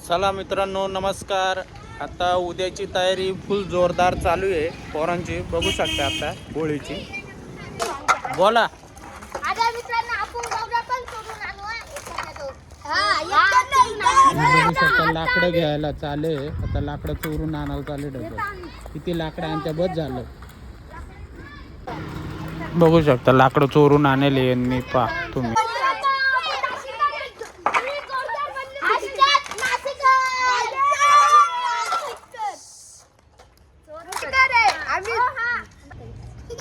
चला मित्रांनो, नमस्कार. आता उद्याची तयारी फुल जोरदार चालू आहे पोरांची. बघू शकता आता होळीची. बोला. आता मित्रांनो आपण गौरा पण सोडून आणू बघू शकता लाकडं घ्यायला चाले. आता लाकडं चोरून आणायला चाले डबल. किती लाकडं आणि त्या बस झालं. बघू शकता लाकडं चोरून आणले यांनी. पा तुम्ही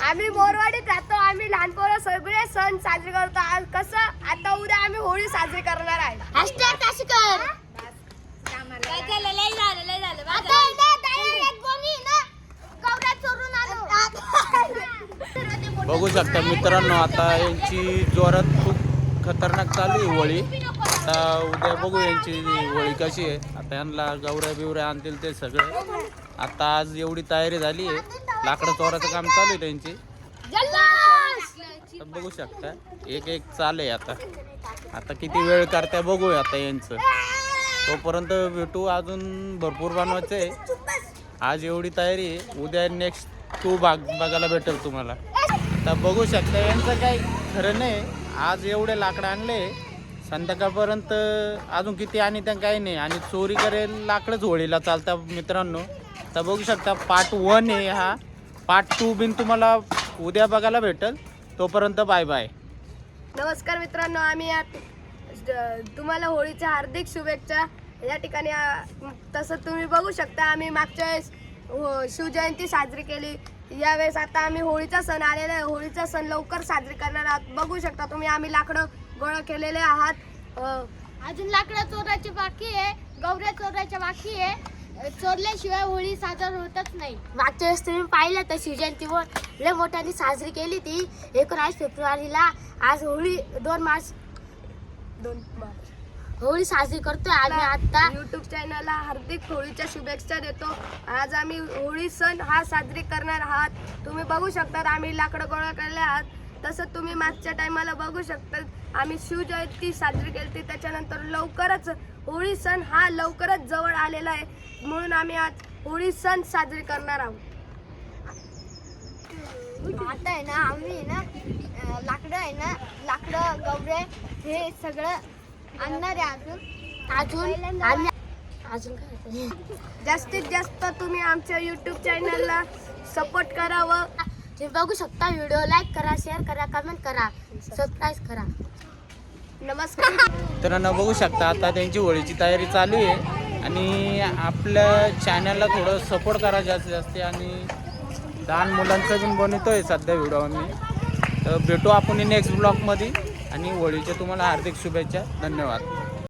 आम्ही बोरवाडीत राहतो. आम्ही लहान पोरं सगळे सण साजरे करतो. आज कसं आता उद्या आम्ही होळी साजरी करणार आहे. बघू शकता मित्रांनो, आता यांची जोरात खूप खतरनाक चालू आहे होळी. आता उद्या बघू यांची होळी कशी आहे. आता यांना गौऱ्या बिवऱ्या आणतील ते सगळे. आता आज एवढी तयारी झाली आहे. लाकडं चोराचं काम चालू आहे त्यांची. बघू शकता एक एक चाले. आता किती वेळ करताय बघूया आता यांचं. तोपर्यंत भेटू. अजून भरपूर बनवायचं आहे. आज एवढी तयारी आहे. उद्या नेक्स्ट टू बघायला भेटेल तुम्हाला. आता बघू शकता यांचं काही खरं नाही. आज एवढे लाकडं आणले, संध्याकाळपर्यंत अजून किती आणि त्या काही नाही. आणि चोरी करेल लाकडंच होळीला चालतं मित्रांनो. तर बघू शकता पार्ट 1 आहे हा. पार्ट 2 बिन तुम्हाला उद्या बघायला भेटेल. तोपर्यंत बाय बाय. नमस्कार मित्रांनो, आम्ही तुम्हाला होळीच्या हार्दिक शुभेच्छा. या ठिकाणी तसं तुम्ही बघू शकता आम्ही मागच्या वेळेस शिवजयंती साजरी केली. यावेळेस आता आम्ही होळीचा सण आलेला आहे. होळीचा सण लवकर साजरी करणार आहात. बघू शकता तुम्ही आम्ही लाकडं गोळा केलेले आहात. अजून लाकडं चोरायची बाकी आहे, गौऱ्या चोरायच्या बाकी आहे. चोरल्याशिवाय होळी साजर होतच नाही. मागच्या वेळेस तुम्ही पाहिलं तर शिवजयंतीवर लय मोठ्याने साजरी केली ती 19 फेब्रुवारीला. आज होळी 2 मार्च होळी साजरी करतोय आम्ही. आता युट्यूब चॅनलला हार्दिक होळीच्या शुभेच्छा देतो. आज आम्ही होळी सण हा साजरी करणार आहात. तुम्ही बघू शकता आम्ही लाकडं गोळा केले आहात. तसं तुम्ही मागच्या टायमाला बघू शकता आम्ही शिवजयंती साजरी केली. त्याच्यानंतर लवकरच होळी सण हा लवकरच जवळ आलेला आहे. म्हणून आम्ही आज होळी सण साजरी करणार आहोत. आता आहे ना आम्ही ना लाकडं आहे ना, लाकडं गौरे हे सगळं आणणार आहे. अजून काय जास्तीत जास्त तुम्ही आमच्या युट्यूब चॅनलला सपोर्ट करावं. तुम्ही बघू शकता. व्हिडिओ लाईक करा, शेअर करा, कमेंट करा, सबस्क्राईब करा. नमस्कार. तर बघू शकता आता त्यांची होळीची तयारी चालू आहे. आणि आपल्या चॅनलला थोडं सपोर्ट करा जास्तीत जास्त. आणि लहान मुलांचं पण बनवतोय सध्या व्हिडिओ मी. तर भेटू आपण नेक्स्ट ब्लॉगमध्ये. आणि होळीच्या तुम्हाला हार्दिक शुभेच्छा. धन्यवाद.